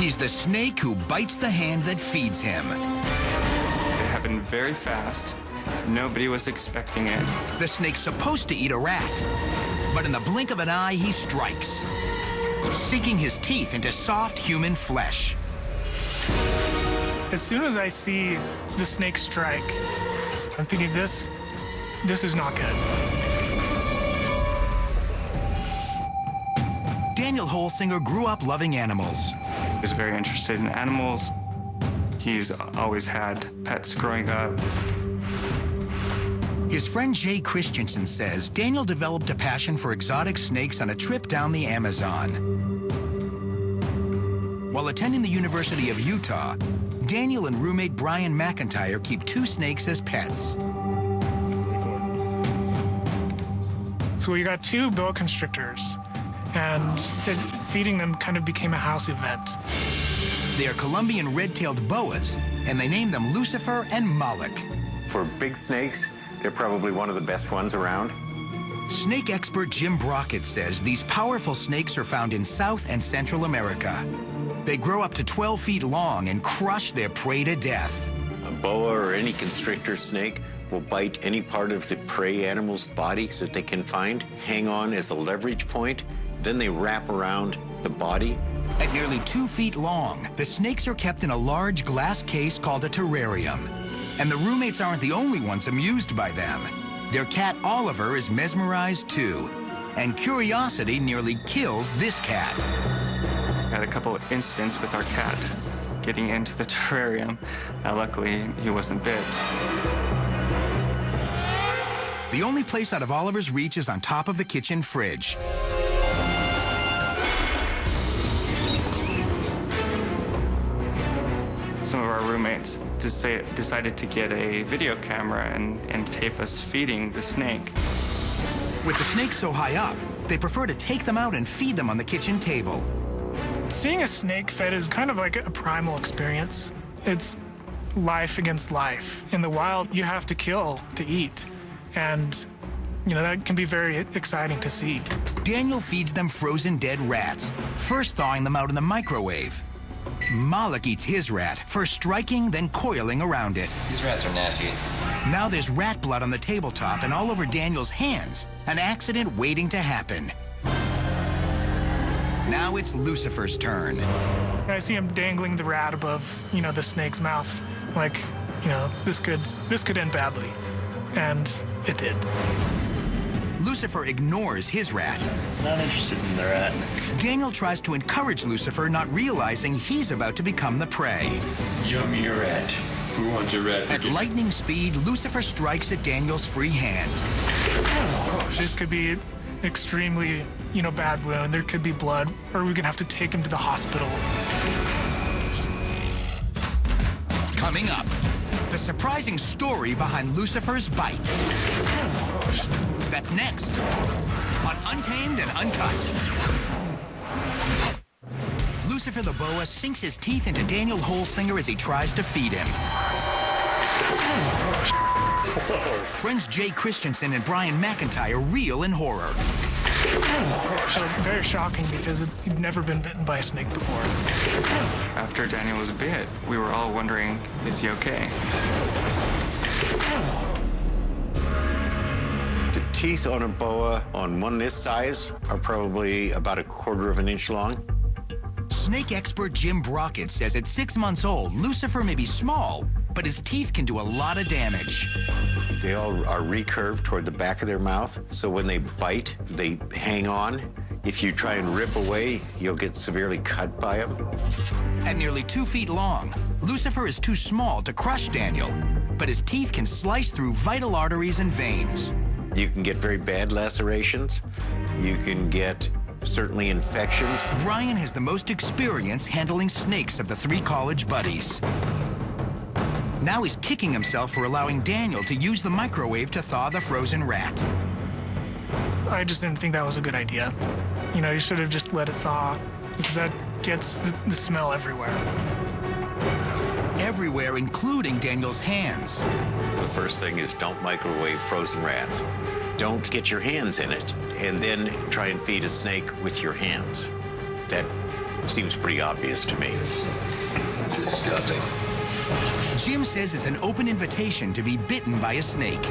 He's the snake who bites the hand that feeds him. It happened very fast. Nobody was expecting it. The snake's supposed to eat a rat, but in the blink of an eye, he strikes, sinking his teeth into soft human flesh. As soon as I see the snake strike, I'm thinking, this is not good. Daniel Holsinger grew up loving animals. He was very interested in animals. He's always had pets growing up. His friend Jay Christensen says Daniel developed a passion for exotic snakes on a trip down the Amazon. While attending the University of Utah, Daniel and roommate Brian McIntyre keep 2 snakes as pets. So we got 2 boa constrictors, and feeding them kind of became a house event. They are Colombian red-tailed boas, and they named them Lucifer and Moloch. For big snakes, they're probably one of the best ones around. Snake expert Jim Brockett says these powerful snakes are found in South and Central America. They grow up to 12 feet long and crush their prey to death. A boa or any constrictor snake will bite any part of the prey animal's body that they can find, hang on as a leverage point, then they wrap around the body. At nearly 2 feet long, the snakes are kept in a large glass case called a terrarium. And the roommates aren't the only ones amused by them. Their cat Oliver is mesmerized too. And curiosity nearly kills this cat. Had a couple of incidents with our cat getting into the terrarium. Luckily, he wasn't bit. The only place out of Oliver's reach is on top of the kitchen fridge. Some of our roommates decided to get a video camera and tape us feeding the snake. With the snakes so high up, they prefer to take them out and feed them on the kitchen table. Seeing a snake fed is kind of like a primal experience. It's life against life. In the wild, you have to kill to eat. And, you know, that can be very exciting to see. Daniel feeds them frozen dead rats, first thawing them out in the microwave. Moloch eats his rat, first striking, then coiling around it. These rats are nasty. Now there's rat blood on the tabletop and all over Daniel's hands, an accident waiting to happen. Now it's Lucifer's turn. I see him dangling the rat above, you know, the snake's mouth. Like, you know, this could end badly. And it did. Lucifer ignores his rat. Not interested in the rat. Daniel tries to encourage Lucifer, not realizing he's about to become the prey. Yummy rat. Who wants a rat? At lightning speed, Lucifer strikes at Daniel's free hand. This could be extremely, you know, bad wound. There could be blood, or we're gonna have to take him to the hospital. Coming up, the surprising story behind Lucifer's bite. That's next on Untamed and Uncut. Lucifer the boa sinks his teeth into Daniel Holsinger as he tries to feed him. Friends Jay Christensen and Brian McIntyre reel in horror. It was very shocking because he'd never been bitten by a snake before. After Daniel was bit, we were all wondering, is he okay? The teeth on a boa on one this size are probably about 1/4 of an inch long. Snake expert Jim Brockett says at 6 months old, Lucifer may be small, but his teeth can do a lot of damage. They all are recurved toward the back of their mouth, so when they bite, they hang on. If you try and rip away, you'll get severely cut by them. At nearly 2 feet long, Lucifer is too small to crush Daniel, but his teeth can slice through vital arteries and veins. You can get very bad lacerations. You can get certainly infections. Brian has the most experience handling snakes of the 3 college buddies. Now he's kicking himself for allowing Daniel to use the microwave to thaw the frozen rat. I just didn't think that was a good idea. You know, you should have just let it thaw, because that gets the smell everywhere. Everywhere, including Daniel's hands. The first thing is don't microwave frozen rats. Don't get your hands in it, and then try and feed a snake with your hands. That Seems pretty obvious to me. It's disgusting. Jim says it's an open invitation to be bitten by a snake.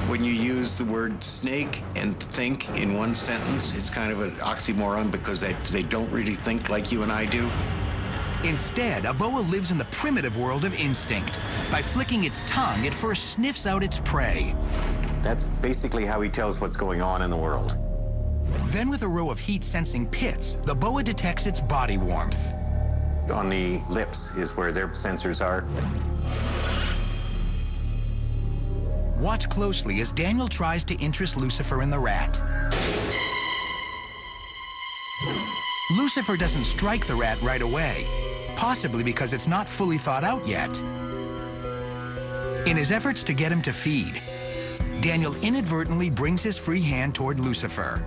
When you use the word snake and think in one sentence, it's kind of an oxymoron because they don't really think like you and I do. Instead, a boa lives in the primitive world of instinct. By flicking its tongue, it first sniffs out its prey. That's basically how he tells what's going on in the world. Then with a row of heat-sensing pits, the boa detects its body warmth. On the lips is where their sensors are. Watch closely as Daniel tries to interest Lucifer in the rat. Lucifer doesn't strike the rat right away, possibly because it's not fully thought out yet. In his efforts to get him to feed, Daniel inadvertently brings his free hand toward Lucifer.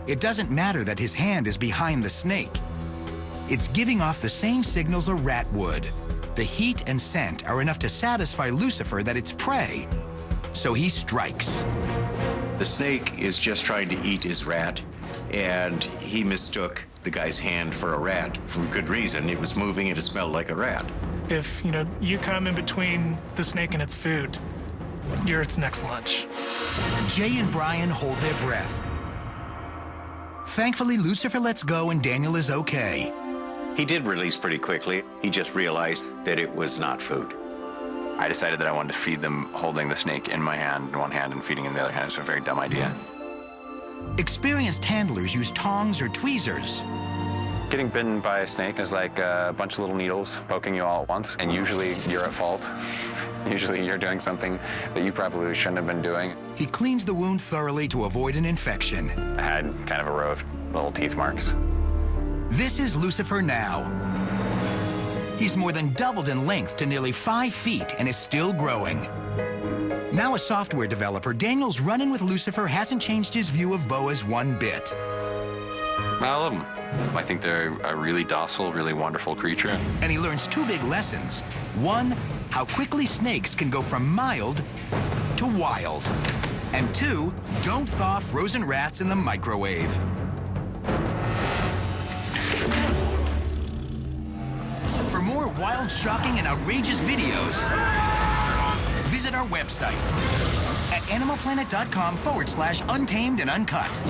It doesn't matter that his hand is behind the snake. It's giving off the same signals a rat would. The heat and scent are enough to satisfy Lucifer that it's prey, so he strikes. The snake is just trying to eat his rat, and he mistook the guy's hand for a rat for good reason. It was moving and it smelled like a rat. If, you come in between the snake and its food, you're its next lunch. Jay and Brian hold their breath. Thankfully, Lucifer lets go and Daniel is okay. He did release pretty quickly. He just realized that it was not food. I decided that I wanted to feed them holding the snake in my hand, in one hand, and feeding in the other hand. It was a very dumb idea. Experienced handlers use tongs or tweezers. Getting bitten by a snake is like a bunch of little needles poking you all at once, and usually you're at fault. Usually you're doing something that you probably shouldn't have been doing. He cleans the wound thoroughly to avoid an infection. I had kind of a row of little teeth marks. This is Lucifer now. He's more than doubled in length to nearly 5 feet and is still growing. Now a software developer, Daniel's run-in with Lucifer hasn't changed his view of boas one bit. I love them. I think they're a really docile, really wonderful creature. And he learns 2 big lessons. 1, how quickly snakes can go from mild to wild. And 2, don't thaw frozen rats in the microwave. For more wild, shocking, and outrageous videos, visit our website at animalplanet.com/untamed and uncut.